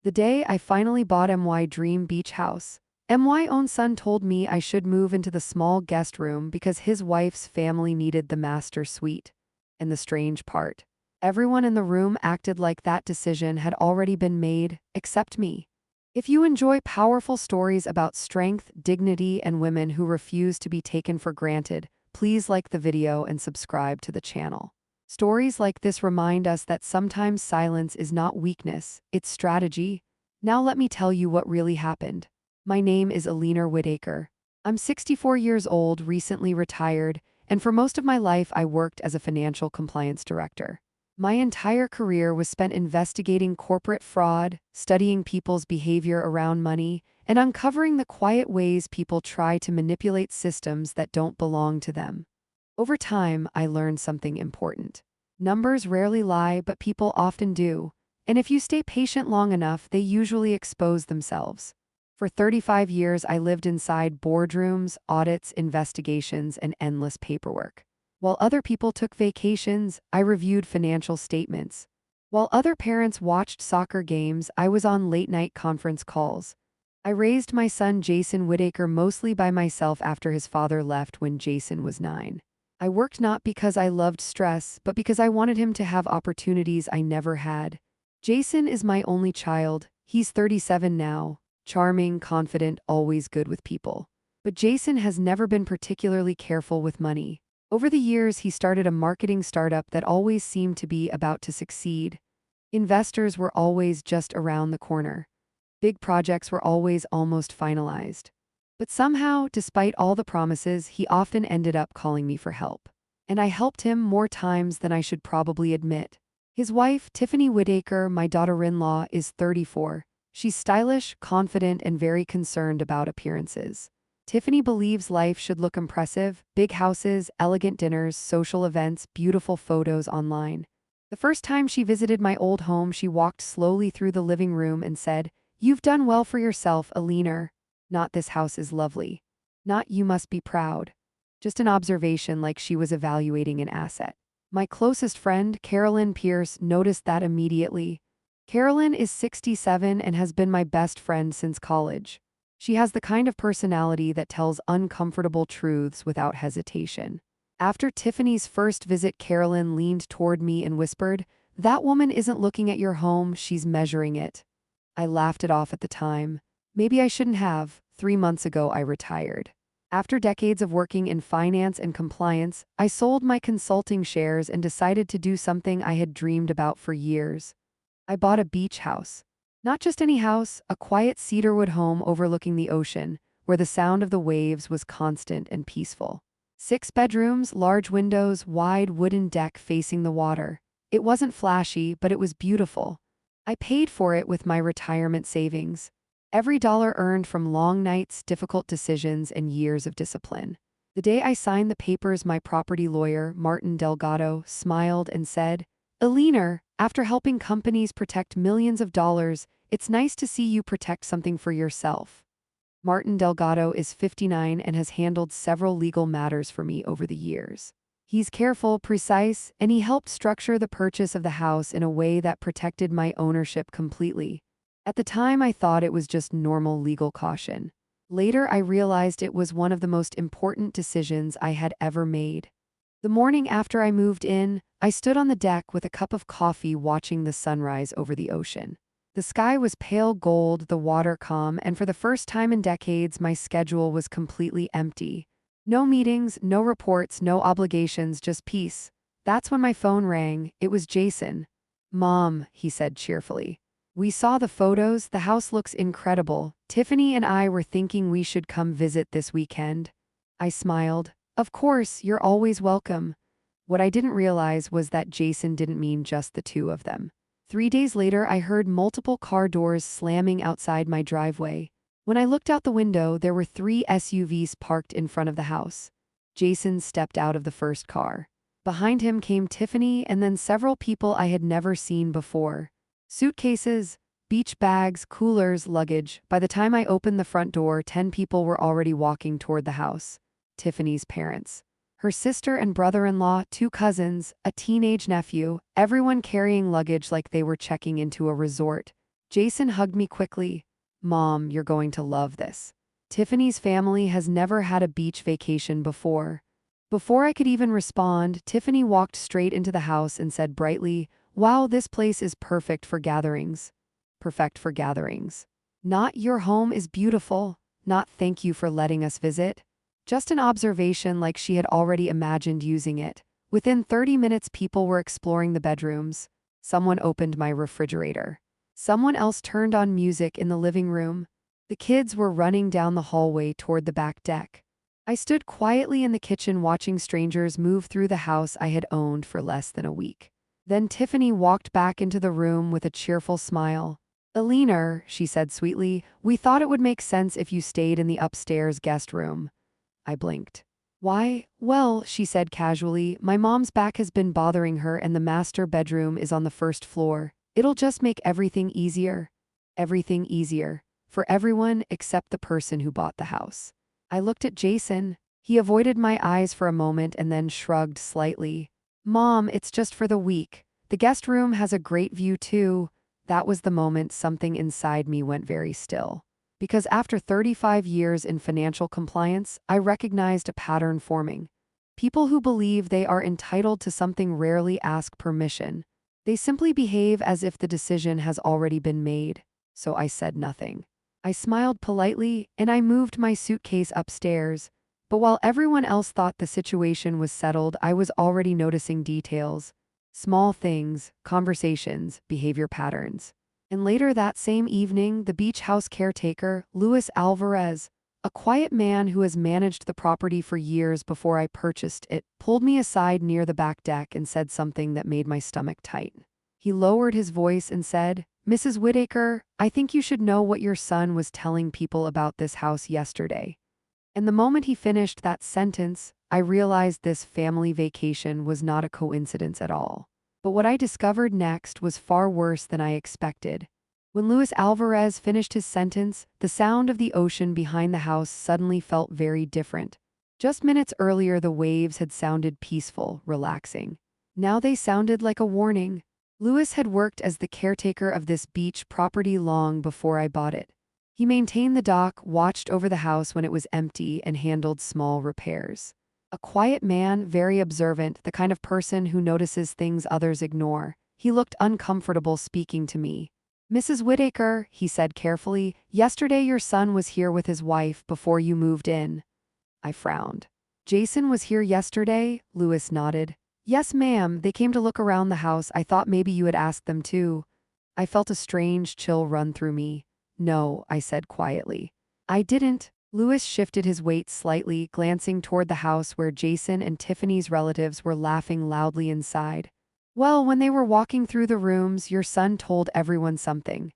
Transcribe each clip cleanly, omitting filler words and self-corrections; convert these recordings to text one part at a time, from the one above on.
The day I finally bought my dream beach house. My own son told me I should move into the small guest room because his wife's family needed the master suite. And the strange part, everyone in the room acted like that decision had already been made, except me. If you enjoy powerful stories about strength, dignity, and women who refuse to be taken for granted, please like the video and subscribe to the channel. Stories like this remind us that sometimes silence is not weakness, it's strategy. Now let me tell you what really happened. My name is Alina Whitaker. I'm 64 years old, recently retired, and for most of my life I worked as a financial compliance director. My entire career was spent investigating corporate fraud, studying people's behavior around money, and uncovering the quiet ways people try to manipulate systems that don't belong to them. Over time, I learned something important. Numbers rarely lie, but people often do. And if you stay patient long enough, they usually expose themselves. For 35 years, I lived inside boardrooms, audits, investigations, and endless paperwork. While other people took vacations, I reviewed financial statements. While other parents watched soccer games, I was on late-night conference calls. I raised my son Jason Whitaker mostly by myself after his father left when Jason was 9. I worked not because I loved stress, but because I wanted him to have opportunities I never had. Jason is my only child. He's 37 now, charming, confident, always good with people. But Jason has never been particularly careful with money. Over the years, he started a marketing startup that always seemed to be about to succeed. Investors were always just around the corner. Big projects were always almost finalized. But somehow, despite all the promises, he often ended up calling me for help. And I helped him more times than I should probably admit. His wife, Tiffany Whitaker, my daughter-in-law, is 34. She's stylish, confident, and very concerned about appearances. Tiffany believes life should look impressive: big houses, elegant dinners, social events, beautiful photos online. The first time she visited my old home, she walked slowly through the living room and said, "You've done well for yourself, Alina. Not 'this house is lovely.' Not 'you must be proud.'" Just an observation, like she was evaluating an asset. My closest friend, Carolyn Pierce, noticed that immediately. Carolyn is 67 and has been my best friend since college. She has the kind of personality that tells uncomfortable truths without hesitation. After Tiffany's first visit, Carolyn leaned toward me and whispered, "That woman isn't looking at your home, she's measuring it." I laughed it off at the time. Maybe I shouldn't have. 3 months ago, I retired. After decades of working in finance and compliance, I sold my consulting shares and decided to do something I had dreamed about for years. I bought a beach house. Not just any house, a quiet cedarwood home overlooking the ocean, where the sound of the waves was constant and peaceful. 6 bedrooms, large windows, wide wooden deck facing the water. It wasn't flashy, but it was beautiful. I paid for it with my retirement savings. Every dollar earned from long nights, difficult decisions, and years of discipline. The day I signed the papers, my property lawyer, Martin Delgado, smiled and said, "Alina, after helping companies protect millions of dollars, it's nice to see you protect something for yourself." Martin Delgado is 59 and has handled several legal matters for me over the years. He's careful, precise, and he helped structure the purchase of the house in a way that protected my ownership completely. At the time, I thought it was just normal legal caution. Later, I realized it was one of the most important decisions I had ever made. The morning after I moved in, I stood on the deck with a cup of coffee watching the sunrise over the ocean. The sky was pale gold, the water calm, and for the first time in decades, my schedule was completely empty. No meetings, no reports, no obligations, just peace. That's when my phone rang. It was Jason. "Mom," he said cheerfully. "We saw the photos. The house looks incredible. Tiffany and I were thinking we should come visit this weekend." I smiled. "Of course, you're always welcome." What I didn't realize was that Jason didn't mean just the two of them. 3 days later, I heard multiple car doors slamming outside my driveway. When I looked out the window, there were 3 SUVs parked in front of the house. Jason stepped out of the first car. Behind him came Tiffany and then several people I had never seen before. Suitcases, beach bags, coolers, luggage. By the time I opened the front door, 10 people were already walking toward the house. Tiffany's parents, her sister and brother-in-law, 2 cousins, a teenage nephew, everyone carrying luggage like they were checking into a resort. Jason hugged me quickly. Mom, you're going to love this. Tiffany's family has never had a beach vacation before. Before I could even respond, Tiffany walked straight into the house and said brightly, "Wow, this place is perfect for gatherings." Perfect for gatherings. Not "your home is beautiful," not "thank you for letting us visit." Just an observation like she had already imagined using it. Within 30 minutes, people were exploring the bedrooms. Someone opened my refrigerator. Someone else turned on music in the living room. The kids were running down the hallway toward the back deck. I stood quietly in the kitchen watching strangers move through the house I had owned for less than a week. Then Tiffany walked back into the room with a cheerful smile. "Eleanor," she said sweetly, "we thought it would make sense if you stayed in the upstairs guest room." I blinked. "Why?" "Well," she said casually, "my mom's back has been bothering her and the master bedroom is on the first floor. It'll just make everything easier." Everything easier. For everyone except the person who bought the house. I looked at Jason. He avoided my eyes for a moment and then shrugged slightly. "Mom, it's just for the week. The guest room has a great view too." That was the moment something inside me went very still. Because after 35 years in financial compliance, I recognized a pattern forming. People who believe they are entitled to something rarely ask permission. They simply behave as if the decision has already been made. So I said nothing. I smiled politely, and I moved my suitcase upstairs. But while everyone else thought the situation was settled, I was already noticing details. Small things, conversations, behavior patterns. And later that same evening, the beach house caretaker, Luis Alvarez, a quiet man who has managed the property for years before I purchased it, pulled me aside near the back deck and said something that made my stomach tight. He lowered his voice and said, "Mrs. Whitaker, I think you should know what your son was telling people about this house yesterday." And the moment he finished that sentence, I realized this family vacation was not a coincidence at all. But what I discovered next was far worse than I expected. When Luis Alvarez finished his sentence, the sound of the ocean behind the house suddenly felt very different. Just minutes earlier, the waves had sounded peaceful, relaxing. Now they sounded like a warning. Luis had worked as the caretaker of this beach property long before I bought it. He maintained the dock, watched over the house when it was empty, and handled small repairs. A quiet man, very observant, the kind of person who notices things others ignore. He looked uncomfortable speaking to me. "Mrs. Whitaker," he said carefully, "yesterday your son was here with his wife before you moved in." I frowned. "Jason was here yesterday?" Luis nodded. "Yes, ma'am, they came to look around the house. I thought maybe you had asked them too." I felt a strange chill run through me. "No," I said quietly. "I didn't." Luis shifted his weight slightly, glancing toward the house where Jason and Tiffany's relatives were laughing loudly inside. "Well, when they were walking through the rooms, your son told everyone something."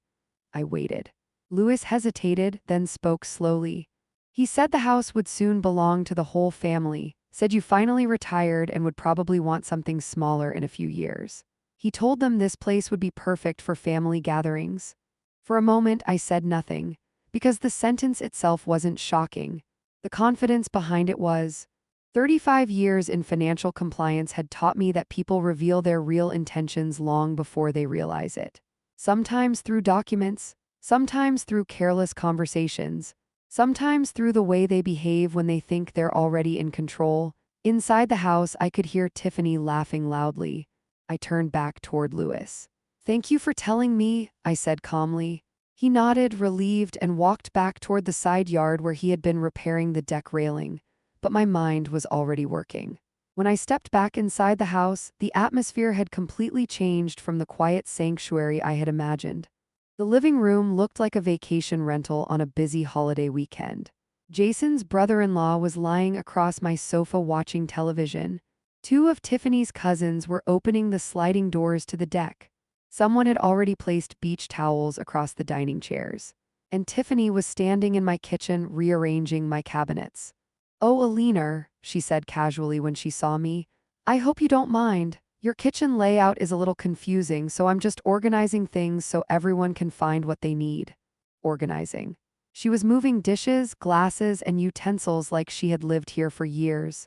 I waited. Luis hesitated, then spoke slowly. "He said the house would soon belong to the whole family, said you finally retired and would probably want something smaller in a few years. He told them this place would be perfect for family gatherings." For a moment, I said nothing, because the sentence itself wasn't shocking. The confidence behind it was. 35 years in financial compliance had taught me that people reveal their real intentions long before they realize it. Sometimes through documents, sometimes through careless conversations, sometimes through the way they behave when they think they're already in control. Inside the house, I could hear Tiffany laughing loudly. I turned back toward Luis. "Thank you for telling me," I said calmly. He nodded, relieved, and walked back toward the side yard where he had been repairing the deck railing. But my mind was already working. When I stepped back inside the house, the atmosphere had completely changed from the quiet sanctuary I had imagined. The living room looked like a vacation rental on a busy holiday weekend. Jason's brother-in-law was lying across my sofa watching television. Two of Tiffany's cousins were opening the sliding doors to the deck. Someone had already placed beach towels across the dining chairs. And Tiffany was standing in my kitchen rearranging my cabinets. "Oh, Eleanor," she said casually when she saw me, "I hope you don't mind. Your kitchen layout is a little confusing, so I'm just organizing things so everyone can find what they need." Organizing. She was moving dishes, glasses, and utensils like she had lived here for years.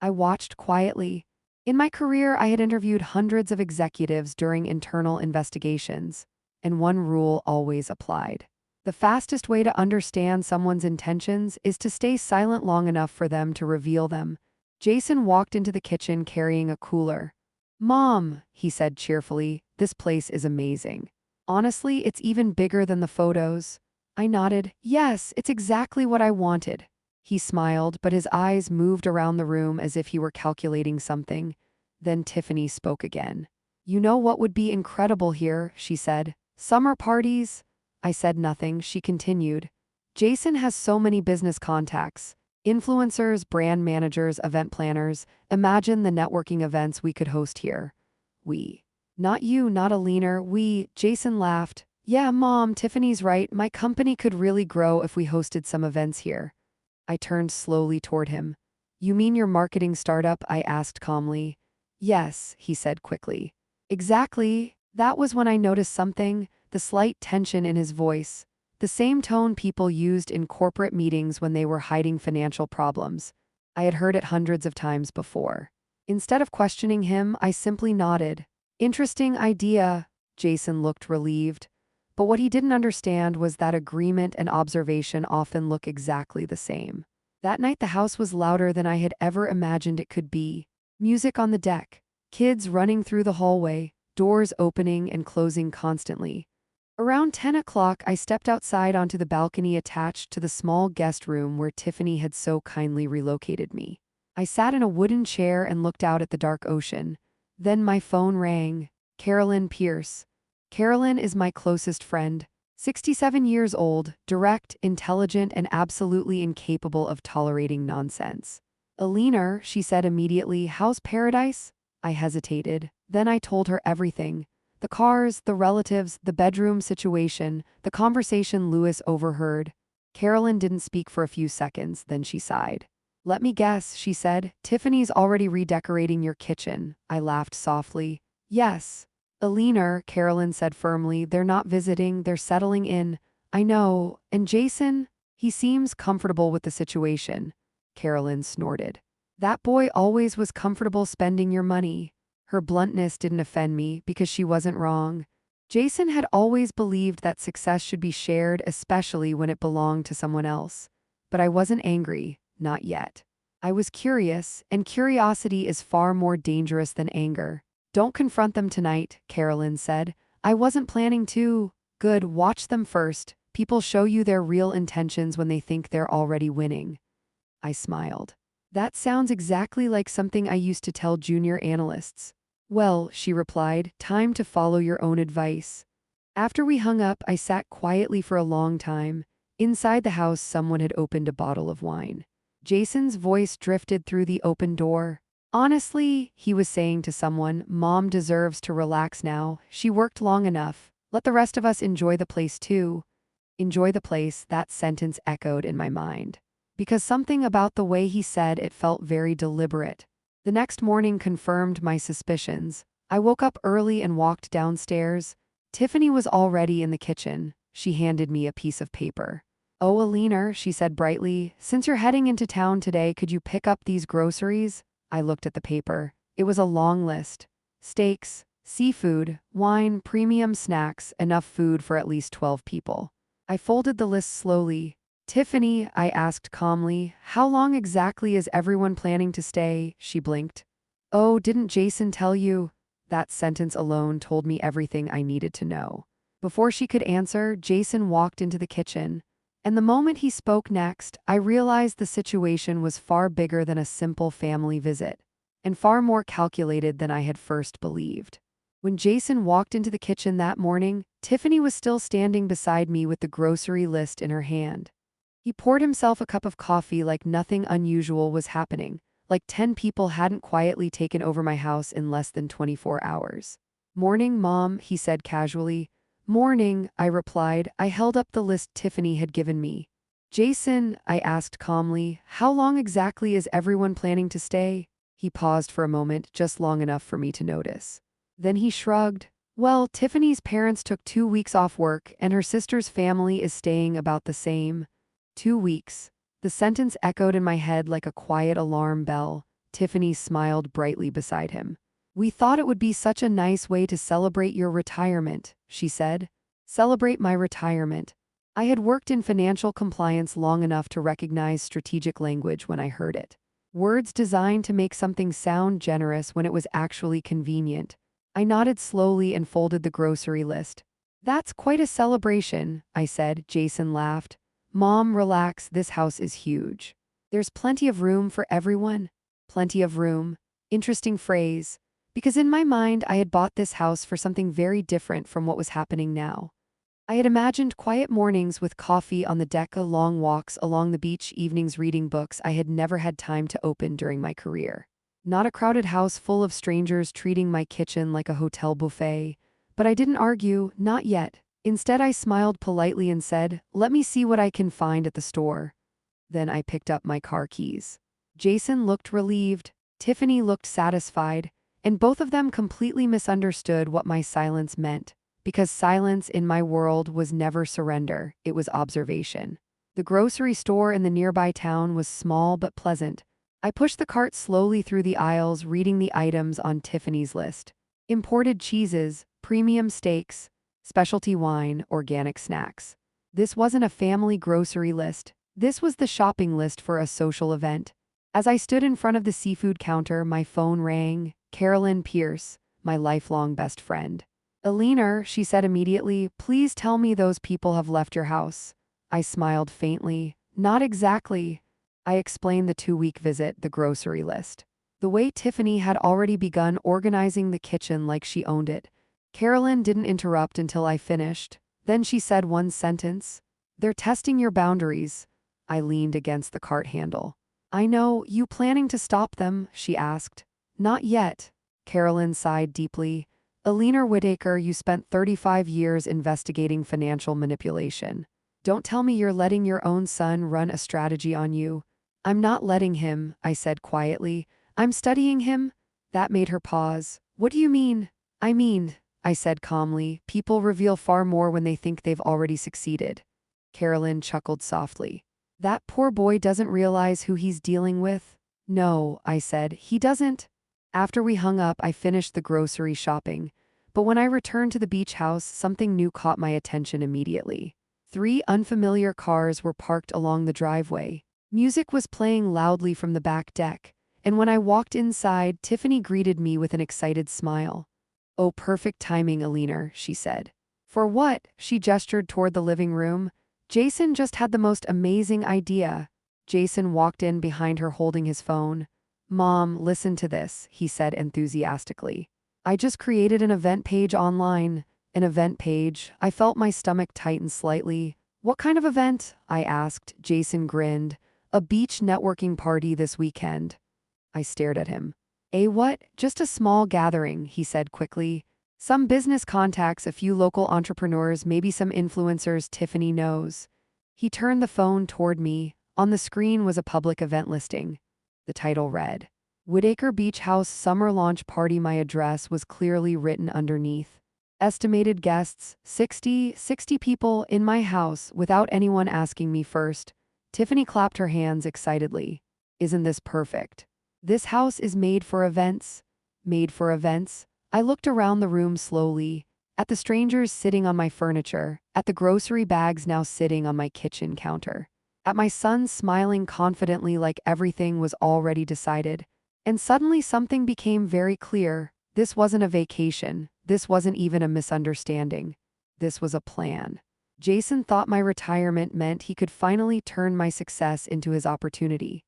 I watched quietly. In my career, I had interviewed hundreds of executives during internal investigations. and one rule always applied. The fastest way to understand someone's intentions is to stay silent long enough for them to reveal them. Jason walked into the kitchen carrying a cooler. "Mom," he said cheerfully, "this place is amazing. Honestly, it's even bigger than the photos." I nodded. "Yes, it's exactly what I wanted." He smiled, but his eyes moved around the room as if he were calculating something. Then Tiffany spoke again. "You know what would be incredible here," she said. "Summer parties." I said nothing. She continued. "Jason has so many business contacts. Influencers, brand managers, event planners. Imagine the networking events we could host here." "We." "Not you, not a leaner. We." Jason laughed. "Yeah, Mom, Tiffany's right. My company could really grow if we hosted some events here." I turned slowly toward him. "You mean your marketing startup?" I asked calmly. "Yes," he said quickly. "Exactly." That was when I noticed something, the slight tension in his voice. The same tone people used in corporate meetings when they were hiding financial problems. I had heard it hundreds of times before. Instead of questioning him, I simply nodded. "Interesting idea." Jason looked relieved. But what he didn't understand was that agreement and observation often look exactly the same. That night the house was louder than I had ever imagined it could be. Music on the deck, kids running through the hallway, doors opening and closing constantly. Around 10 o'clock, I stepped outside onto the balcony attached to the small guest room where Tiffany had so kindly relocated me. I sat in a wooden chair and looked out at the dark ocean. Then my phone rang. Carolyn Pierce. Carolyn is my closest friend. 67 years old, direct, intelligent, and absolutely incapable of tolerating nonsense. "Alina," she said immediately, "how's paradise?" I hesitated. Then I told her everything. The cars, the relatives, the bedroom situation, the conversation Lewis overheard. Carolyn didn't speak for a few seconds, then she sighed. "Let me guess," she said. "Tiffany's already redecorating your kitchen." I laughed softly. "Yes." "Alina," Carolyn said firmly, "they're not visiting, they're settling in." "I know. And Jason? He seems comfortable with the situation." Carolyn snorted. "That boy always was comfortable spending your money." Her bluntness didn't offend me because she wasn't wrong. Jason had always believed that success should be shared, especially when it belonged to someone else. But I wasn't angry, not yet. I was curious, and curiosity is far more dangerous than anger. "Don't confront them tonight," Carolyn said. "I wasn't planning to." "Good, watch them first. People show you their real intentions when they think they're already winning." I smiled. "That sounds exactly like something I used to tell junior analysts." "Well," she replied, "time to follow your own advice." After we hung up, I sat quietly for a long time. Inside the house, someone had opened a bottle of wine. Jason's voice drifted through the open door. "Honestly," he was saying to someone, "Mom deserves to relax now. She worked long enough. Let the rest of us enjoy the place too." Enjoy the place, that sentence echoed in my mind. Because something about the way he said it felt very deliberate. The next morning confirmed my suspicions. I woke up early and walked downstairs. Tiffany was already in the kitchen. She handed me a piece of paper. "Oh, Alina," she said brightly, "since you're heading into town today, could you pick up these groceries?" I looked at the paper. It was a long list. Steaks, seafood, wine, premium snacks, enough food for at least 12 people. I folded the list slowly. "Tiffany," I asked calmly, "how long exactly is everyone planning to stay?" She blinked. "Oh, didn't Jason tell you?" That sentence alone told me everything I needed to know. Before she could answer, Jason walked into the kitchen. And the moment he spoke next, I realized the situation was far bigger than a simple family visit, and far more calculated than I had first believed. When Jason walked into the kitchen that morning, Tiffany was still standing beside me with the grocery list in her hand. He poured himself a cup of coffee like nothing unusual was happening, like 10 people hadn't quietly taken over my house in less than 24 hours. "Morning, Mom," he said casually. "Morning," I replied. I held up the list Tiffany had given me. "Jason," I asked calmly, "how long exactly is everyone planning to stay?" He paused for a moment, just long enough for me to notice. Then he shrugged. "Well, Tiffany's parents took 2 weeks off work, and her sister's family is staying about the same." 2 weeks. The sentence echoed in my head like a quiet alarm bell. Tiffany smiled brightly beside him. "We thought it would be such a nice way to celebrate your retirement," she said. Celebrate my retirement. I had worked in financial compliance long enough to recognize strategic language when I heard it. Words designed to make something sound generous when it was actually convenient. I nodded slowly and folded the grocery list. That's quite a celebration, I said. Jason laughed. Mom, relax, this house is huge. There's plenty of room for everyone. Plenty of room. Interesting phrase. Because in my mind, I had bought this house for something very different from what was happening now. I had imagined quiet mornings with coffee on the deck, long walks along the beach, evenings reading books I had never had time to open during my career. Not a crowded house full of strangers treating my kitchen like a hotel buffet. But I didn't argue, not yet. Instead, I smiled politely and said, "Let me see what I can find at the store." Then I picked up my car keys. Jason looked relieved. Tiffany looked satisfied. And both of them completely misunderstood what my silence meant. Because silence in my world was never surrender, it was observation. The grocery store in the nearby town was small but pleasant. I pushed the cart slowly through the aisles, reading the items on Tiffany's list. Imported cheeses, premium steaks, specialty wine, organic snacks. This wasn't a family grocery list. This was the shopping list for a social event. As I stood in front of the seafood counter, my phone rang. Carolyn Pierce, my lifelong best friend. "Eleanor," she said immediately, "please tell me those people have left your house." I smiled faintly. "Not exactly." I explained the 2-week visit, the grocery list. The way Tiffany had already begun organizing the kitchen like she owned it. Carolyn didn't interrupt until I finished. Then she said one sentence. "They're testing your boundaries." I leaned against the cart handle. "I know, you planning to stop them?" she asked. "Not yet." Carolyn sighed deeply. "Eleanor Whitaker, you spent 35 years investigating financial manipulation. Don't tell me you're letting your own son run a strategy on you." "I'm not letting him," I said quietly. "I'm studying him." That made her pause. "What do you mean?" I said calmly, "people reveal far more when they think they've already succeeded." Carolyn chuckled softly. "That poor boy doesn't realize who he's dealing with." "No," I said, "he doesn't." After we hung up, I finished the grocery shopping. But when I returned to the beach house, something new caught my attention immediately. 3 unfamiliar cars were parked along the driveway. Music was playing loudly from the back deck. And when I walked inside, Tiffany greeted me with an excited smile. "Oh, perfect timing, Eleanor," she said. "For what?" She gestured toward the living room. "Jason just had the most amazing idea." Jason walked in behind her holding his phone. "Mom, listen to this," he said enthusiastically. "I just created an event page online." "An event page?" I felt my stomach tighten slightly. "What kind of event?" I asked. Jason grinned. "A beach networking party this weekend." I stared at him. "A what?" "Just a small gathering," he said quickly. "Some business contacts, a few local entrepreneurs, maybe some influencers Tiffany knows." He turned the phone toward me. On the screen was a public event listing. The title read, "Whitaker Beach House Summer Launch Party." My address was clearly written underneath. Estimated guests, 60 people in my house without anyone asking me first. Tiffany clapped her hands excitedly. "Isn't this perfect? This house is made for events." Made for events? I looked around the room slowly, at the strangers sitting on my furniture, at the grocery bags now sitting on my kitchen counter, at my son smiling confidently like everything was already decided. And suddenly something became very clear. This wasn't a vacation. This wasn't even a misunderstanding. This was a plan. Jason thought my retirement meant he could finally turn my success into his opportunity.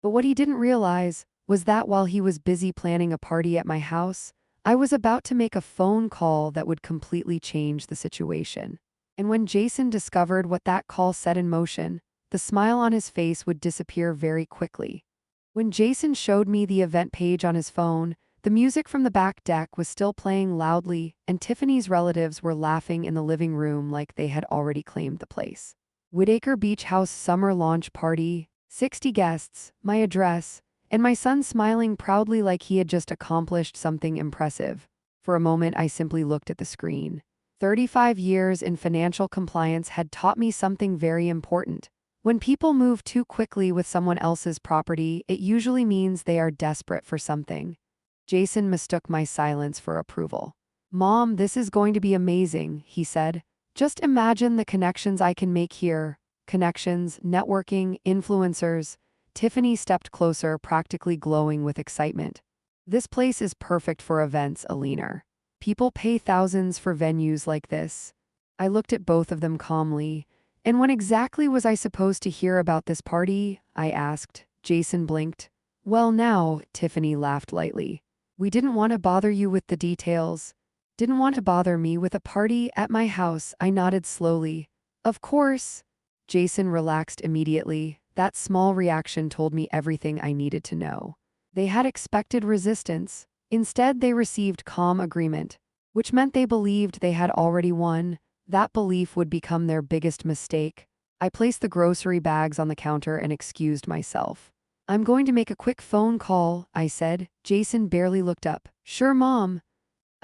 But what he didn't realize was that while he was busy planning a party at my house, I was about to make a phone call that would completely change the situation. And when Jason discovered what that call set in motion, the smile on his face would disappear very quickly. When Jason showed me the event page on his phone, the music from the back deck was still playing loudly, and Tiffany's relatives were laughing in the living room like they had already claimed the place. "Whitaker Beach House Summer Launch Party, 60 guests, my address," and my son smiling proudly like he had just accomplished something impressive. For a moment, I simply looked at the screen. 35 years in financial compliance had taught me something very important. When people move too quickly with someone else's property, it usually means they are desperate for something. Jason mistook my silence for approval. "Mom, this is going to be amazing," he said. Just imagine the connections I can make here. Connections, networking, influencers. Tiffany stepped closer, practically glowing with excitement. This place is perfect for events, Alina. People pay thousands for venues like this. I looked at both of them calmly. And when exactly was I supposed to hear about this party? I asked. Jason blinked. Well now, Tiffany laughed lightly. We didn't want to bother you with the details. Didn't want to bother me with a party at my house, I nodded slowly. Of course. Jason relaxed immediately. That small reaction told me everything I needed to know. They had expected resistance. Instead, they received calm agreement, which meant they believed they had already won. That belief would become their biggest mistake. I placed the grocery bags on the counter and excused myself. I'm going to make a quick phone call, I said. Jason barely looked up. Sure, Mom.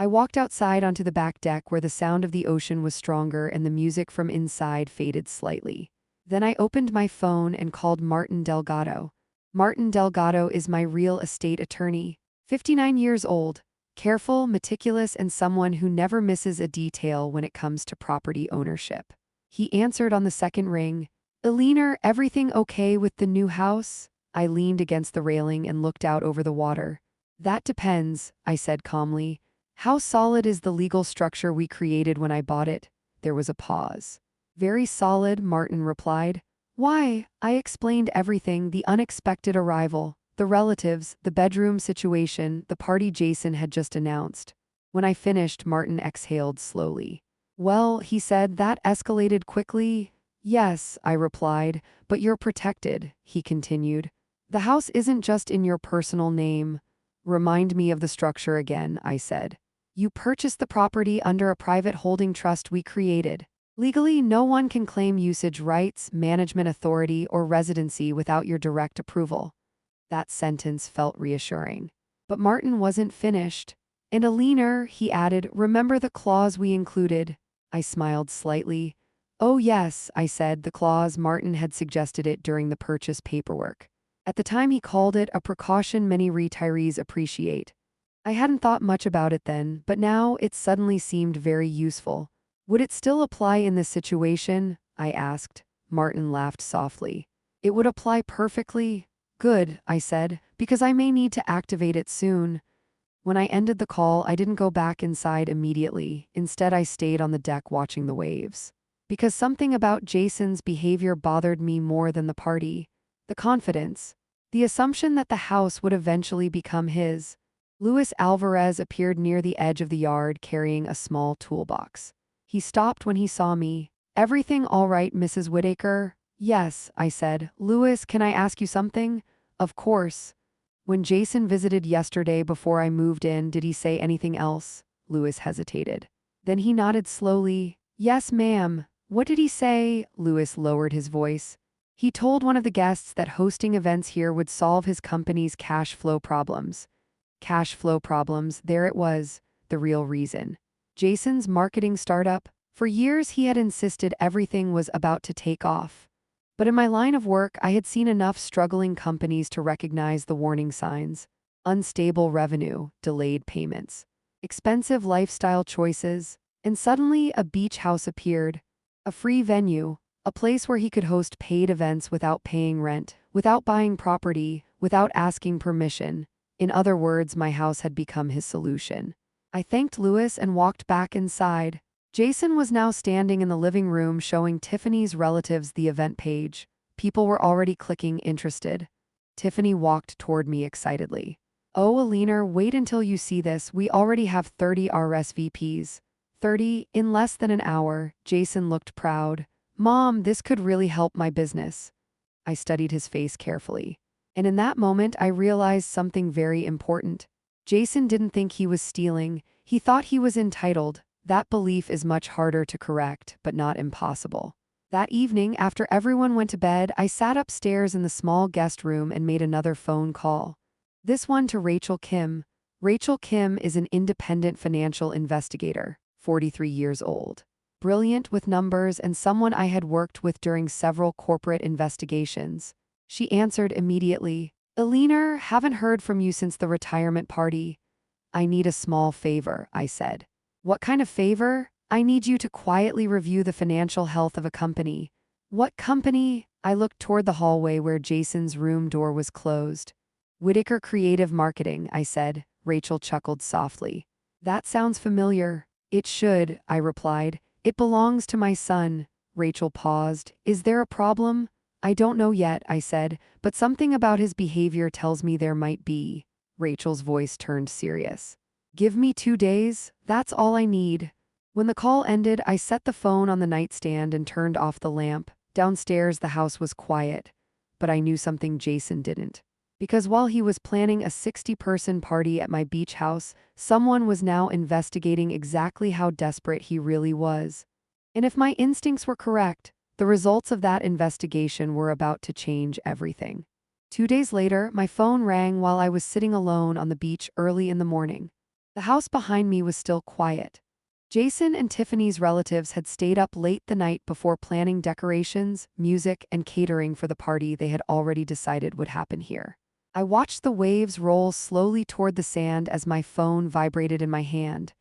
I walked outside onto the back deck where the sound of the ocean was stronger and the music from inside faded slightly. Then I opened my phone and called Martin Delgado. Martin Delgado is my real estate attorney, 59 years old, careful, meticulous, and someone who never misses a detail when it comes to property ownership. He answered on the second ring. Alina, everything okay with the new house? I leaned against the railing and looked out over the water. That depends, I said calmly. How solid is the legal structure we created when I bought it? There was a pause. Very solid, Martin replied. Why? I explained everything, the unexpected arrival, the relatives, the bedroom situation, the party Jason had just announced. When I finished, Martin exhaled slowly. Well, he said, that escalated quickly. Yes, I replied, but you're protected, he continued. The house isn't just in your personal name. Remind me of the structure again, I said. You purchased the property under a private holding trust we created. Legally, no one can claim usage rights, management authority, or residency without your direct approval. That sentence felt reassuring. But Martin wasn't finished. And Alina, he added, remember the clause we included? I smiled slightly. Oh yes, I said, the clause. Martin had suggested it during the purchase paperwork. At the time he called it a precaution many retirees appreciate. I hadn't thought much about it then, but now it suddenly seemed very useful. Would it still apply in this situation? I asked. Martin laughed softly. It would apply perfectly. Good, I said, because I may need to activate it soon. When I ended the call, I didn't go back inside immediately. Instead, I stayed on the deck watching the waves. Because something about Jason's behavior bothered me more than the party. The confidence. The assumption that the house would eventually become his. Luis Alvarez appeared near the edge of the yard carrying a small toolbox. He stopped when he saw me. Everything all right, Mrs. Whitaker? Yes, I said. Luis, can I ask you something? Of course. When Jason visited yesterday before I moved in, did he say anything else? Luis hesitated. Then he nodded slowly. Yes, ma'am. What did he say? Luis lowered his voice. He told one of the guests that hosting events here would solve his company's cash flow problems. Cash flow problems, there it was, the real reason. Jason's marketing startup, for years he had insisted everything was about to take off. But in my line of work, I had seen enough struggling companies to recognize the warning signs. Unstable revenue, delayed payments, expensive lifestyle choices, and suddenly a beach house appeared. A free venue, a place where he could host paid events without paying rent, without buying property, without asking permission. In other words, my house had become his solution. I thanked Luis and walked back inside. Jason was now standing in the living room showing Tiffany's relatives the event page. People were already clicking interested. Tiffany walked toward me excitedly. Oh, Alina, wait until you see this. We already have 30 RSVPs. 30 in less than an hour. Jason looked proud. Mom, this could really help my business. I studied his face carefully. And in that moment, I realized something very important. Jason didn't think he was stealing. He thought he was entitled. That belief is much harder to correct, but not impossible. That evening, after everyone went to bed, I sat upstairs in the small guest room and made another phone call. This one to Rachel Kim. Rachel Kim is an independent financial investigator, 43 years old. Brilliant with numbers and someone I had worked with during several corporate investigations. She answered immediately. Alina, haven't heard from you since the retirement party. I need a small favor, I said. What kind of favor? I need you to quietly review the financial health of a company. What company? I looked toward the hallway where Jason's room door was closed. Whitaker Creative Marketing, I said. Rachel chuckled softly. That sounds familiar. It should, I replied. It belongs to my son. Rachel paused. Is there a problem? I don't know yet, I said, but something about his behavior tells me there might be. Rachel's voice turned serious. Give me 2 days, that's all I need. When the call ended, I set the phone on the nightstand and turned off the lamp. Downstairs, the house was quiet, but I knew something Jason didn't. Because while he was planning a 60-person party at my beach house, someone was now investigating exactly how desperate he really was. And if my instincts were correct, the results of that investigation were about to change everything. 2 days later, my phone rang while I was sitting alone on the beach early in the morning. The house behind me was still quiet. Jason and Tiffany's relatives had stayed up late the night before planning decorations, music, and catering for the party they had already decided would happen here. I watched the waves roll slowly toward the sand as my phone vibrated in my hand.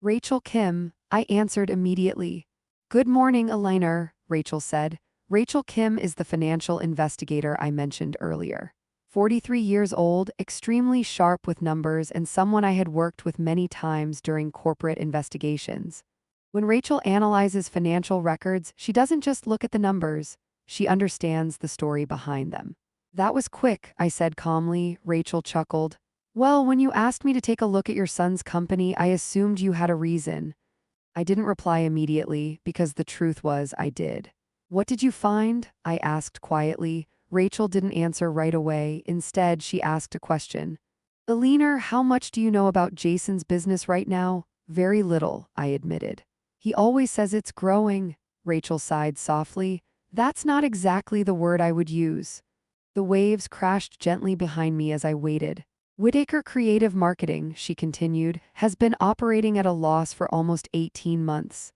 Rachel Kim, I answered immediately. Good morning, Eliner, Rachel said. Rachel Kim is the financial investigator I mentioned earlier. 43 years old, extremely sharp with numbers, and someone I had worked with many times during corporate investigations. When Rachel analyzes financial records, she doesn't just look at the numbers, she understands the story behind them. That was quick, I said calmly. Rachel chuckled. Well, when you asked me to take a look at your son's company, I assumed you had a reason. I didn't reply immediately, because the truth was I did. What did you find? I asked quietly. Rachel didn't answer right away. Instead, she asked a question. Eliner, how much do you know about Jason's business right now? Very little, I admitted. He always says it's growing. Rachel sighed softly. That's not exactly the word I would use. The waves crashed gently behind me as I waited. Whitaker Creative Marketing, she continued, has been operating at a loss for almost 18 months.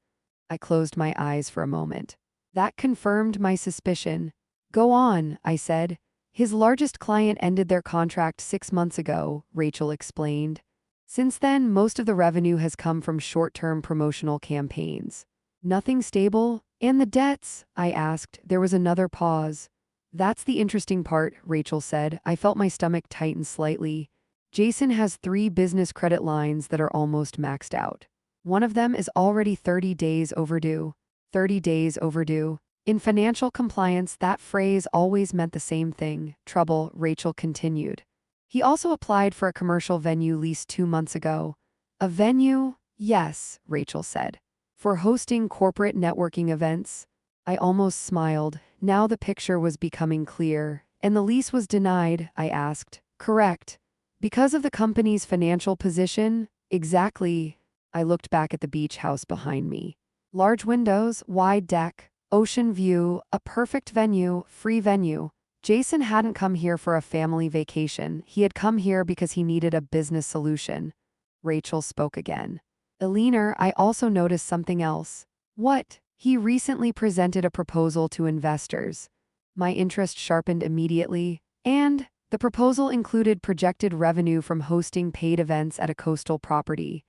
I closed my eyes for a moment. That confirmed my suspicion. Go on, I said. His largest client ended their contract 6 months ago, Rachel explained. Since then, most of the revenue has come from short-term promotional campaigns. Nothing stable? And the debts? I asked. There was another pause. That's the interesting part, Rachel said. I felt my stomach tighten slightly. Jason has 3 business credit lines that are almost maxed out. One of them is already 30 days overdue. 30 days overdue. In financial compliance, that phrase always meant the same thing, trouble, Rachel continued. He also applied for a commercial venue lease 2 months ago. A venue? Yes, Rachel said. For hosting corporate networking events? I almost smiled. Now the picture was becoming clear. And the lease was denied, I asked. Correct. Because of the company's financial position? Exactly. I looked back at the beach house behind me. Large windows, wide deck, ocean view, a perfect venue, free venue. Jason hadn't come here for a family vacation. He had come here because he needed a business solution. Rachel spoke again. Eliner, I also noticed something else. What? He recently presented a proposal to investors. My interest sharpened immediately, and the proposal included projected revenue from hosting paid events at a coastal property.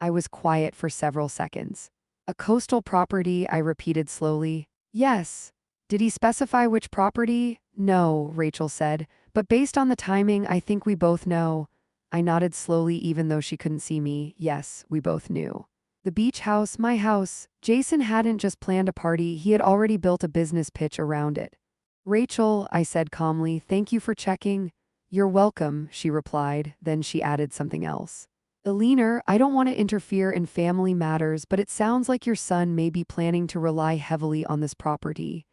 I was quiet for several seconds. A coastal property, I repeated slowly. Yes. Did he specify which property? No, Rachel said, but based on the timing, I think we both know. I nodded slowly even though she couldn't see me. Yes, we both knew. The beach house, my house. Jason hadn't just planned a party, he had already built a business pitch around it. Rachel, I said calmly, thank you for checking. You're welcome, she replied, then she added something else. Eliner, I don't want to interfere in family matters, but it sounds like your son may be planning to rely heavily on this property.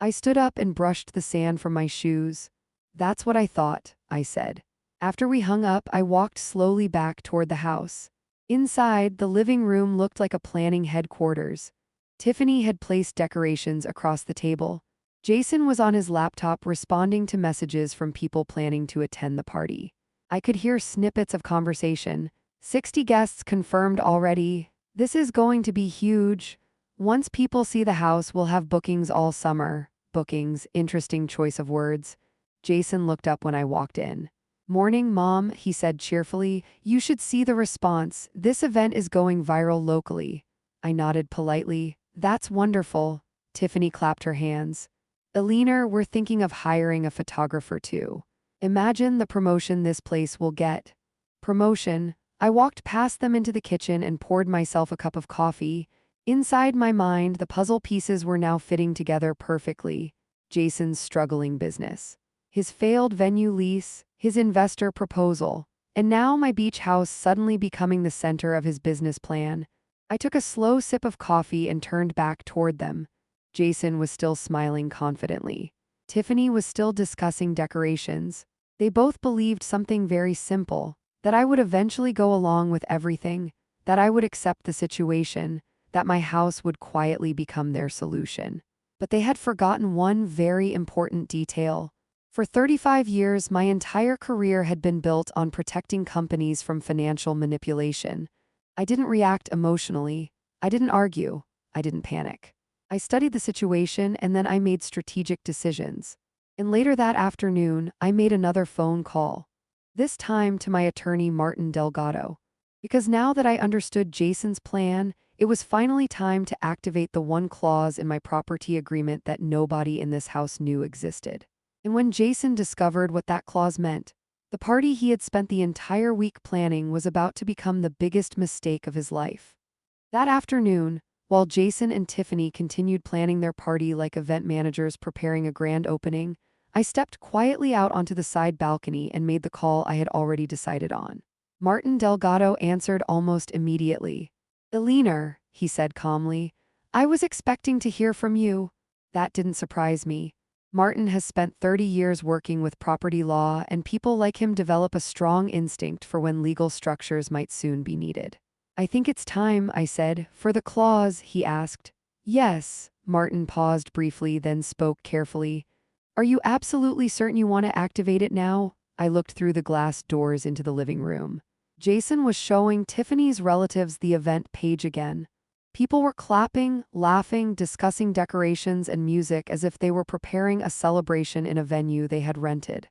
I stood up and brushed the sand from my shoes. That's what I thought, I said. After we hung up, I walked slowly back toward the house. Inside, the living room looked like a planning headquarters. Tiffany had placed decorations across the table. Jason was on his laptop responding to messages from people planning to attend the party. I could hear snippets of conversation. 60 guests confirmed already. This is going to be huge. Once people see the house, we'll have bookings all summer. Bookings, interesting choice of words. Jason looked up when I walked in. Morning, Mom, he said cheerfully. You should see the response. This event is going viral locally. I nodded politely. That's wonderful. Tiffany clapped her hands. Eleanor, we're thinking of hiring a photographer too. Imagine the promotion this place will get. Promotion? I walked past them into the kitchen and poured myself a cup of coffee. Inside my mind, the puzzle pieces were now fitting together perfectly. Jason's struggling business, his failed venue lease, his investor proposal, and now my beach house suddenly becoming the center of his business plan. I took a slow sip of coffee and turned back toward them. Jason was still smiling confidently. Tiffany was still discussing decorations. They both believed something very simple, that I would eventually go along with everything, that I would accept the situation, that my house would quietly become their solution. But they had forgotten one very important detail. For 35 years, my entire career had been built on protecting companies from financial manipulation. I didn't react emotionally. I didn't argue. I didn't panic. I studied the situation and then I made strategic decisions. And later that afternoon, I made another phone call. This time to my attorney, Martin Delgado. Because now that I understood Jason's plan, it was finally time to activate the one clause in my property agreement that nobody in this house knew existed. And when Jason discovered what that clause meant, the party he had spent the entire week planning was about to become the biggest mistake of his life. That afternoon, while Jason and Tiffany continued planning their party like event managers preparing a grand opening, I stepped quietly out onto the side balcony and made the call I had already decided on. Martin Delgado answered almost immediately. Eleanor, he said calmly, I was expecting to hear from you. That didn't surprise me. Martin has spent 30 years working with property law, and people like him develop a strong instinct for when legal structures might soon be needed. I think it's time, I said. For the clause, he asked. Yes, Martin paused briefly, then spoke carefully. Are you absolutely certain you want to activate it now? I looked through the glass doors into the living room. Jason was showing Tiffany's relatives the event page again. People were clapping, laughing, discussing decorations and music as if they were preparing a celebration in a venue they had rented.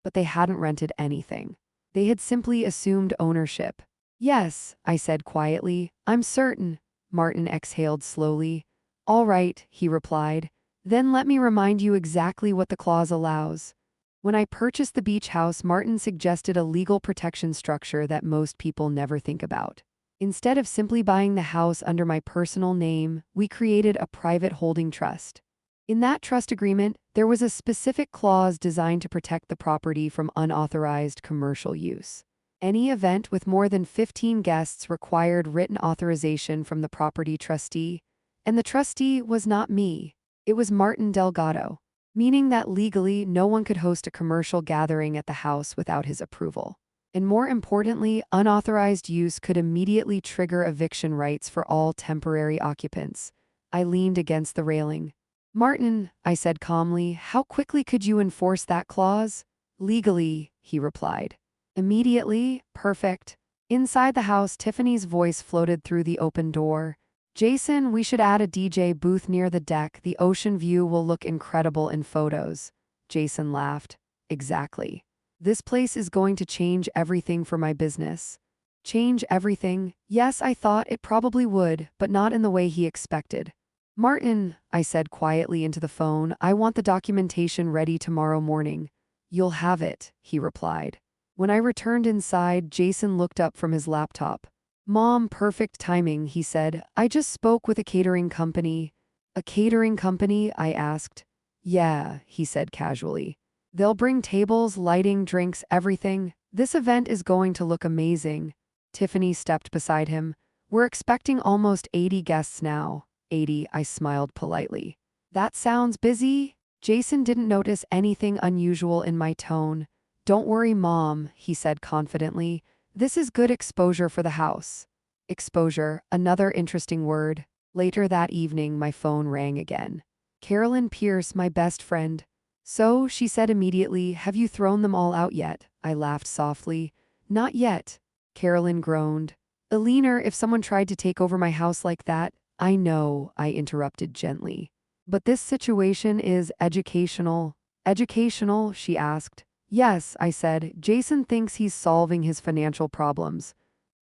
But they hadn't rented anything. They had simply assumed ownership. Yes, I said quietly, I'm certain. Martin exhaled slowly. All right, he replied. Then let me remind you exactly what the clause allows. When I purchased the beach house, Martin suggested a legal protection structure that most people never think about. Instead of simply buying the house under my personal name, we created a private holding trust. In that trust agreement, there was a specific clause designed to protect the property from unauthorized commercial use. Any event with more than 15 guests required written authorization from the property trustee, and the trustee was not me. It was Martin Delgado, meaning that legally no one could host a commercial gathering at the house without his approval. And more importantly, unauthorized use could immediately trigger eviction rights for all temporary occupants. I leaned against the railing. Martin, I said calmly, how quickly could you enforce that clause? Legally, he replied. Immediately, perfect. Inside the house, Tiffany's voice floated through the open door. Jason, we should add a DJ booth near the deck. The ocean view will look incredible in photos. Jason laughed. Exactly. This place is going to change everything for my business. Change everything? Yes, I thought it probably would, but not in the way he expected. Martin, I said quietly into the phone, I want the documentation ready tomorrow morning. You'll have it, he replied. When I returned inside, Jason looked up from his laptop. Mom, perfect timing, he said. I just spoke with a catering company. A catering company? I asked. Yeah, he said casually. They'll bring tables, lighting, drinks, everything. This event is going to look amazing. Tiffany stepped beside him. We're expecting almost 80 guests now. 80, I smiled politely. That sounds busy? Jason didn't notice anything unusual in my tone. Don't worry, Mom, he said confidently. This is good exposure for the house. Exposure, another interesting word. Later that evening, my phone rang again. Carolyn Pierce, my best friend. So, she said immediately, have you thrown them all out yet? I laughed softly. Not yet. Carolyn groaned. Eleanor, if someone tried to take over my house like that, I know, I interrupted gently. But this situation is educational. Educational, she asked. Yes, I said. Jason thinks he's solving his financial problems.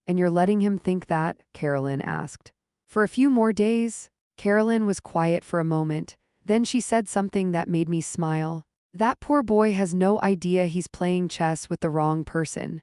And you're letting him think that? Carolyn asked. For a few more days, Carolyn was quiet for a moment. Then she said something that made me smile. That poor boy has no idea he's playing chess with the wrong person.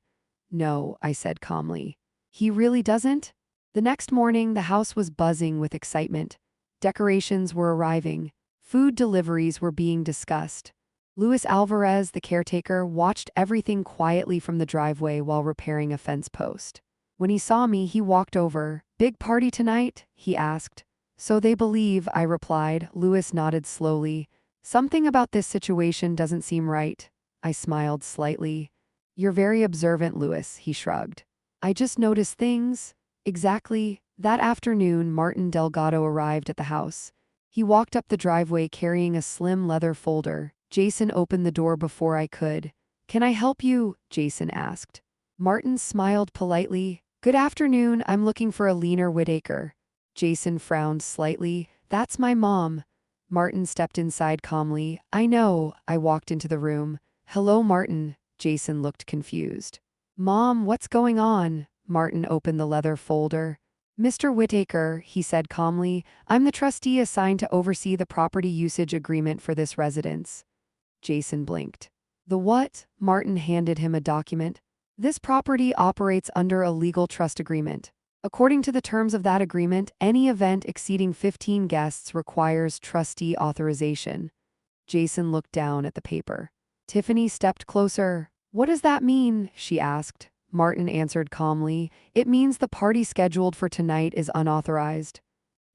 No, I said calmly. He really doesn't? The next morning, the house was buzzing with excitement. Decorations were arriving. Food deliveries were being discussed. Luis Alvarez, the caretaker, watched everything quietly from the driveway while repairing a fence post. When he saw me, he walked over. "Big party tonight?" he asked. "So they believe," I replied. Luis nodded slowly. "Something about this situation doesn't seem right." I smiled slightly. "You're very observant, Luis," he shrugged. "I just notice things." Exactly. That afternoon, Martin Delgado arrived at the house. He walked up the driveway carrying a slim leather folder. Jason opened the door before I could. "Can I help you?" Jason asked. Martin smiled politely. "Good afternoon, I'm looking for Alina Whitaker." Jason frowned slightly. "That's my mom." Martin stepped inside calmly. "I know." I walked into the room. "Hello, Martin." Jason looked confused. "Mom, what's going on?" Martin opened the leather folder. "Mr. Whitaker," he said calmly, "I'm the trustee assigned to oversee the property usage agreement for this residence." Jason blinked. "The what?" Martin handed him a document. "This property operates under a legal trust agreement. According to the terms of that agreement, any event exceeding 15 guests requires trustee authorization." Jason looked down at the paper. Tiffany stepped closer. "What does that mean?" she asked. Martin answered calmly. "It means the party scheduled for tonight is unauthorized."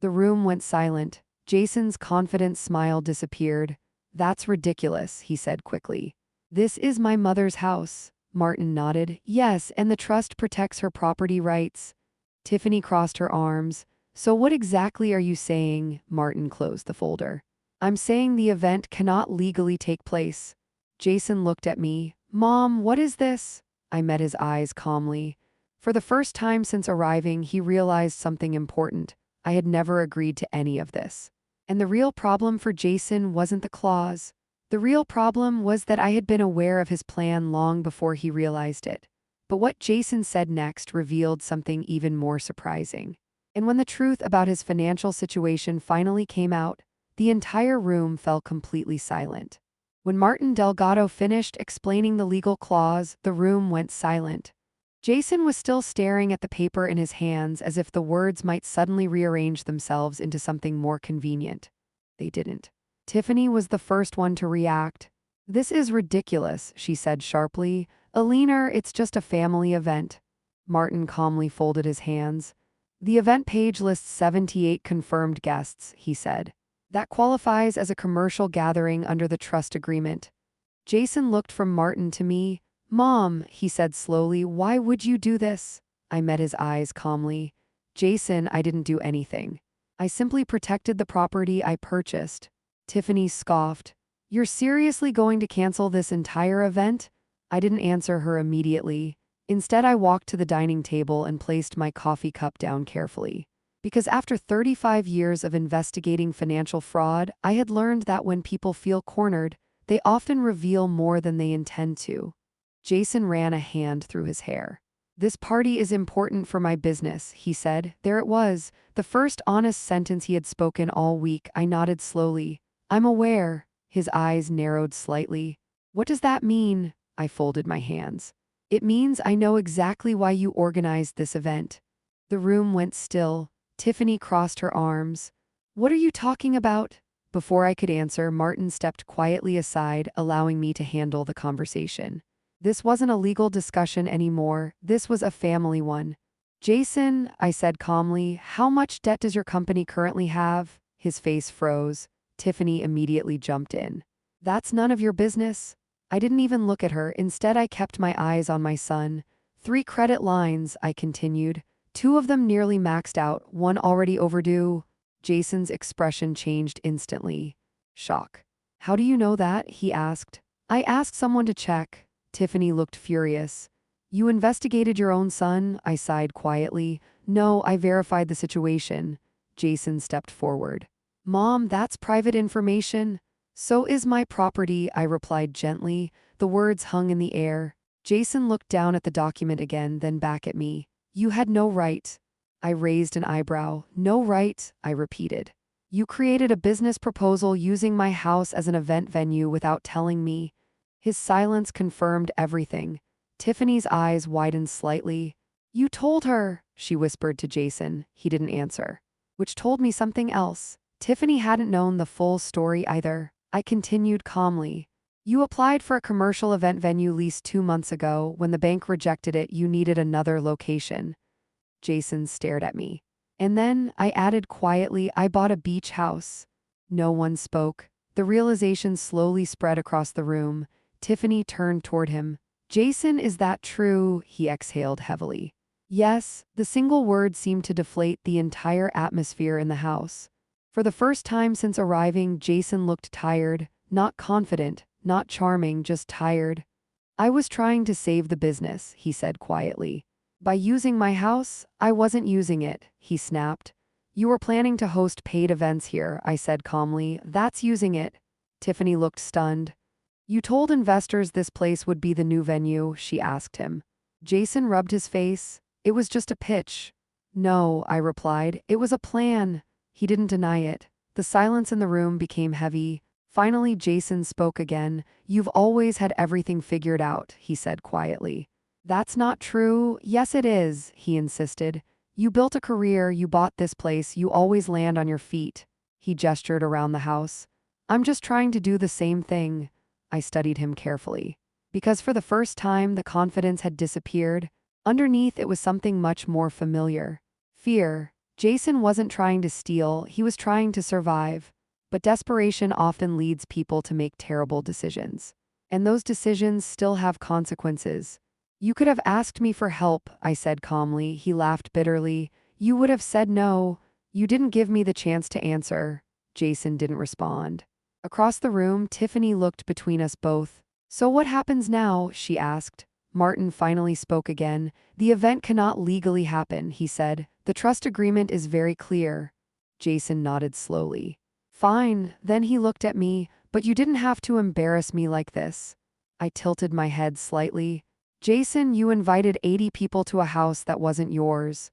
The room went silent. Jason's confident smile disappeared. "That's ridiculous," he said quickly. "This is my mother's house." Martin nodded. "Yes, and the trust protects her property rights." Tiffany crossed her arms. "So what exactly are you saying?" Martin closed the folder. "I'm saying the event cannot legally take place." Jason looked at me. "Mom, what is this?" I met his eyes calmly. For the first time since arriving, he realized something important. I had never agreed to any of this. And the real problem for Jason wasn't the clause. The real problem was that I had been aware of his plan long before he realized it. But what Jason said next revealed something even more surprising. And when the truth about his financial situation finally came out, the entire room fell completely silent. When Martin Delgado finished explaining the legal clause, the room went silent. Jason was still staring at the paper in his hands as if the words might suddenly rearrange themselves into something more convenient. They didn't. Tiffany was the first one to react. "This is ridiculous," she said sharply. "Alina, it's just a family event." Martin calmly folded his hands. "The event page lists 78 confirmed guests," he said. "That qualifies as a commercial gathering under the trust agreement." Jason looked from Martin to me. "Mom," he said slowly, "why would you do this?" I met his eyes calmly. "Jason, I didn't do anything. I simply protected the property I purchased." Tiffany scoffed. "You're seriously going to cancel this entire event?" I didn't answer her immediately. Instead, I walked to the dining table and placed my coffee cup down carefully. Because after 35 years of investigating financial fraud, I had learned that when people feel cornered, they often reveal more than they intend to. Jason ran a hand through his hair. "This party is important for my business," he said. There it was, the first honest sentence he had spoken all week. I nodded slowly. "I'm aware." His eyes narrowed slightly. "What does that mean?" I folded my hands. "It means I know exactly why you organized this event." The room went still. Tiffany crossed her arms. "What are you talking about?" Before I could answer, Martin stepped quietly aside, allowing me to handle the conversation. This wasn't a legal discussion anymore. This was a family one. "Jason," I said calmly, "how much debt does your company currently have?" His face froze. Tiffany immediately jumped in. "That's none of your business." I didn't even look at her. Instead, I kept my eyes on my son. "3 credit lines," I continued. 2 of them nearly maxed out, 1 already overdue." Jason's expression changed instantly. Shock. "How do you know that?" he asked. "I asked someone to check." Tiffany looked furious. "You investigated your own son?" I sighed quietly. "No, I verified the situation." Jason stepped forward. "Mom, that's private information." "So is my property," I replied gently. The words hung in the air. Jason looked down at the document again, then back at me. "You had no right." I raised an eyebrow. No right, I repeated. You created a business proposal using my house as an event venue without telling me. His silence confirmed everything. Tiffany's eyes widened slightly. You told her, she whispered to Jason. He didn't answer. Which told me something else. Tiffany hadn't known the full story either. I continued calmly. You applied for a commercial event venue lease 2 months ago. When the bank rejected it, you needed another location. Jason stared at me. And then, I added quietly, I bought a beach house. No one spoke. The realization slowly spread across the room. Tiffany turned toward him. Jason, is that true? He exhaled heavily. Yes, the single word seemed to deflate the entire atmosphere in the house. For the first time since arriving, Jason looked tired, not confident, not charming, just tired. I was trying to save the business, he said quietly. By using my house, I wasn't using it, he snapped. You were planning to host paid events here, I said calmly. That's using it. Tiffany looked stunned. You told investors this place would be the new venue, she asked him. Jason rubbed his face. It was just a pitch. No, I replied. It was a plan. He didn't deny it. The silence in the room became heavy. Finally, Jason spoke again. You've always had everything figured out, he said quietly. That's not true. Yes, it is, he insisted. You built a career, you bought this place, you always land on your feet. He gestured around the house. I'm just trying to do the same thing. I studied him carefully. Because for the first time, the confidence had disappeared. Underneath, it was something much more familiar. Fear. Jason wasn't trying to steal, he was trying to survive. But desperation often leads people to make terrible decisions. And those decisions still have consequences. You could have asked me for help, I said calmly. He laughed bitterly. You would have said no. You didn't give me the chance to answer. Jason didn't respond. Across the room, Tiffany looked between us both. So what happens now? She asked. Martin finally spoke again. The event cannot legally happen, he said. The trust agreement is very clear. Jason nodded slowly. Fine, then he looked at me, but you didn't have to embarrass me like this. I tilted my head slightly. Jason, you invited 80 people to a house that wasn't yours.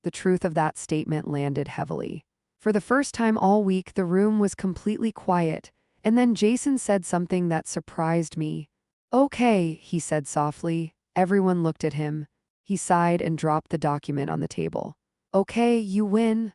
The truth of that statement landed heavily. For the first time all week, the room was completely quiet, and then Jason said something that surprised me. Okay, he said softly. Everyone looked at him. He sighed and dropped the document on the table. Okay, you win.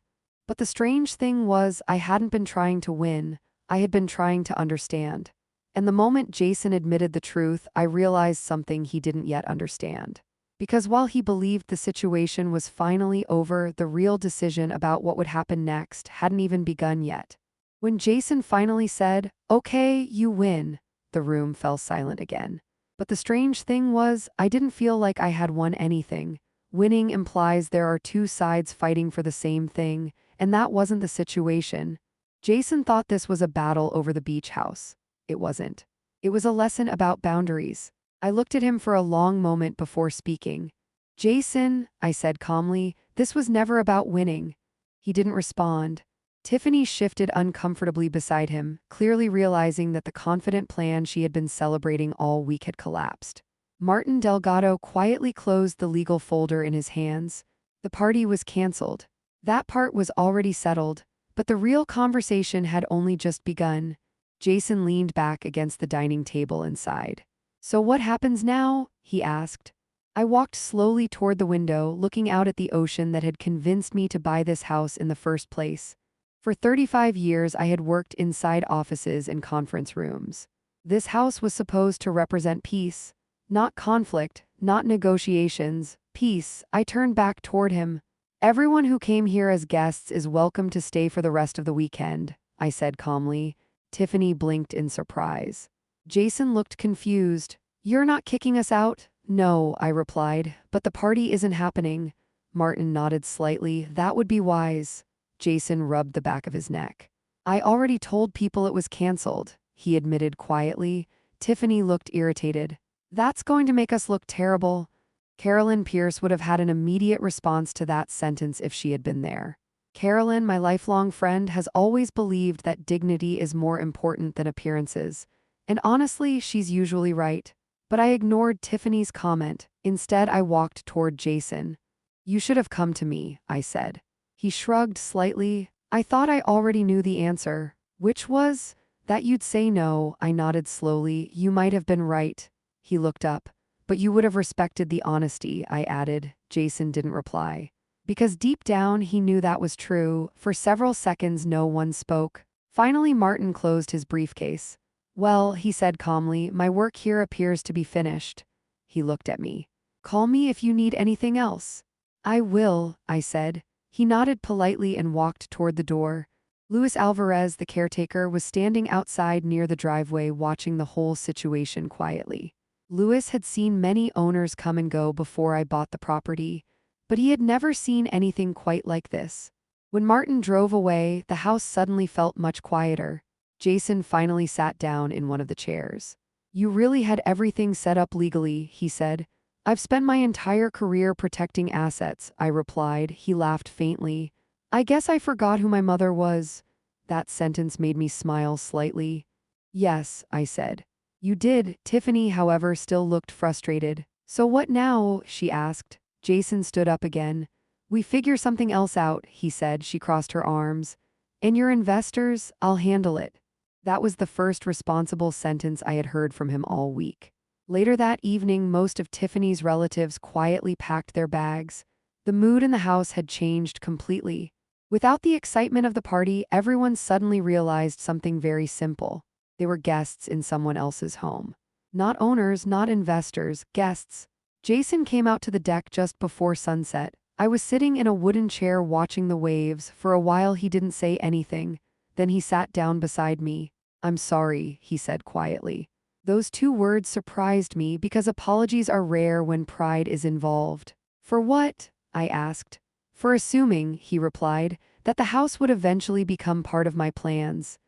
But the strange thing was, I hadn't been trying to win. I had been trying to understand. And the moment Jason admitted the truth, I realized something he didn't yet understand. Because while he believed the situation was finally over, the real decision about what would happen next hadn't even begun yet. When Jason finally said, okay, you win, the room fell silent again. But the strange thing was, I didn't feel like I had won anything. Winning implies there are two sides fighting for the same thing, and that wasn't the situation. Jason thought this was a battle over the beach house. It wasn't. It was a lesson about boundaries. I looked at him for a long moment before speaking. Jason, I said calmly, this was never about winning. He didn't respond. Tiffany shifted uncomfortably beside him, clearly realizing that the confident plan she had been celebrating all week had collapsed. Martin Delgado quietly closed the legal folder in his hands. The party was canceled. That part was already settled, but the real conversation had only just begun. Jason leaned back against the dining table and sighed. So what happens now? He asked. I walked slowly toward the window, looking out at the ocean that had convinced me to buy this house in the first place. For 35 years, I had worked inside offices and conference rooms. This house was supposed to represent peace, not conflict, not negotiations, peace. I turned back toward him. Everyone who came here as guests is welcome to stay for the rest of the weekend, I said calmly. Tiffany blinked in surprise. Jason looked confused. You're not kicking us out? No, I replied, but the party isn't happening. Martin nodded slightly. That would be wise. Jason rubbed the back of his neck. I already told people it was canceled, he admitted quietly. Tiffany looked irritated. That's going to make us look terrible. Carolyn Pierce would have had an immediate response to that sentence if she had been there. Carolyn, my lifelong friend, has always believed that dignity is more important than appearances. And honestly, she's usually right. But I ignored Tiffany's comment. Instead, I walked toward Jason. You should have come to me, I said. He shrugged slightly. I thought I already knew the answer. Which was? That you'd say no. I nodded slowly. You might have been right. He looked up. But you would have respected the honesty, I added. Jason didn't reply. Because deep down he knew that was true. For several seconds no one spoke. Finally Martin closed his briefcase. Well, he said calmly, my work here appears to be finished. He looked at me. Call me if you need anything else. I will, I said. He nodded politely and walked toward the door. Luis Alvarez, the caretaker, was standing outside near the driveway watching the whole situation quietly. Luis had seen many owners come and go before I bought the property, but he had never seen anything quite like this. When Martin drove away, the house suddenly felt much quieter. Jason finally sat down in one of the chairs. You really had everything set up legally, he said. I've spent my entire career protecting assets, I replied. He laughed faintly. I guess I forgot who my mother was. That sentence made me smile slightly. Yes, I said. You did. Tiffany, however, still looked frustrated. So what now? She asked. Jason stood up again. We figure something else out, he said. She crossed her arms. And your investors, I'll handle it. That was the first responsible sentence I had heard from him all week. Later that evening, most of Tiffany's relatives quietly packed their bags. The mood in the house had changed completely. Without the excitement of the party, everyone suddenly realized something very simple. They were guests in someone else's home. Not owners, not investors, guests. Jason came out to the deck just before sunset. I was sitting in a wooden chair watching the waves. For a while he didn't say anything. Then he sat down beside me. I'm sorry, he said quietly. Those two words surprised me because apologies are rare when pride is involved. For what? I asked. For assuming, he replied, that the house would eventually become part of my plans.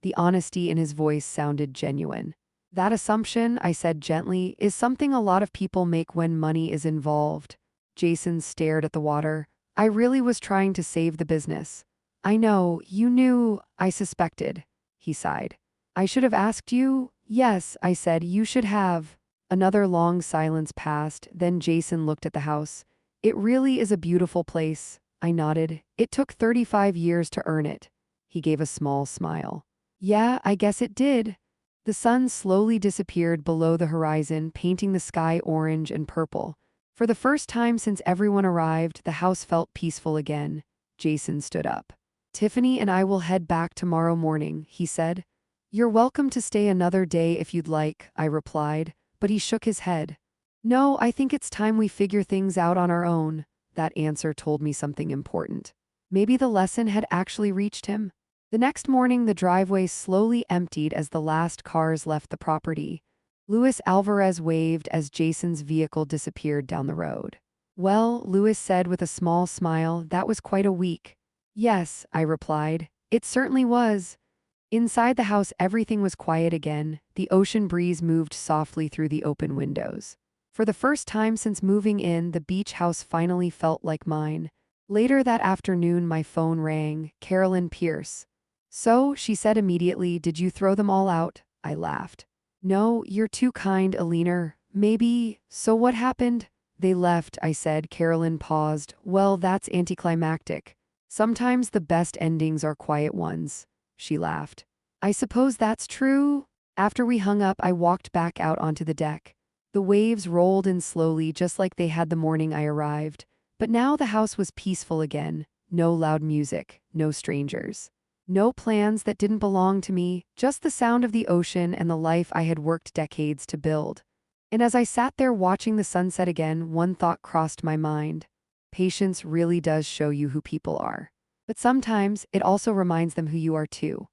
The honesty in his voice sounded genuine. That assumption, I said gently, is something a lot of people make when money is involved. Jason stared at the water. I really was trying to save the business. I know, you knew, I suspected. He sighed. I should have asked you? Yes, I said, you should have. Another long silence passed, then Jason looked at the house. It really is a beautiful place. I nodded. It took 35 years to earn it. He gave a small smile. Yeah, I guess it did. The sun slowly disappeared below the horizon, painting the sky orange and purple. For the first time since everyone arrived, the house felt peaceful again. Jason stood up. Tiffany and I will head back tomorrow morning, he said. You're welcome to stay another day if you'd like, I replied, but he shook his head. No, I think it's time we figure things out on our own. That answer told me something important. Maybe the lesson had actually reached him. The next morning, the driveway slowly emptied as the last cars left the property. Luis Alvarez waved as Jason's vehicle disappeared down the road. Well, Luis said with a small smile, that was quite a week. Yes, I replied. It certainly was. Inside the house, everything was quiet again. The ocean breeze moved softly through the open windows. For the first time since moving in, the beach house finally felt like mine. Later that afternoon, my phone rang. Carolyn Pierce. So, she said immediately, did you throw them all out? I laughed. No, you're too kind, Alina. Maybe. So what happened? They left, I said. Carolyn paused. Well, that's anticlimactic. Sometimes the best endings are quiet ones. She laughed. I suppose that's true. After we hung up, I walked back out onto the deck. The waves rolled in slowly, just like they had the morning I arrived. But now the house was peaceful again. No loud music, no strangers. No plans that didn't belong to me, just the sound of the ocean and the life I had worked decades to build. And as I sat there watching the sunset again, one thought crossed my mind. Patience really does show you who people are. But sometimes it also reminds them who you are too.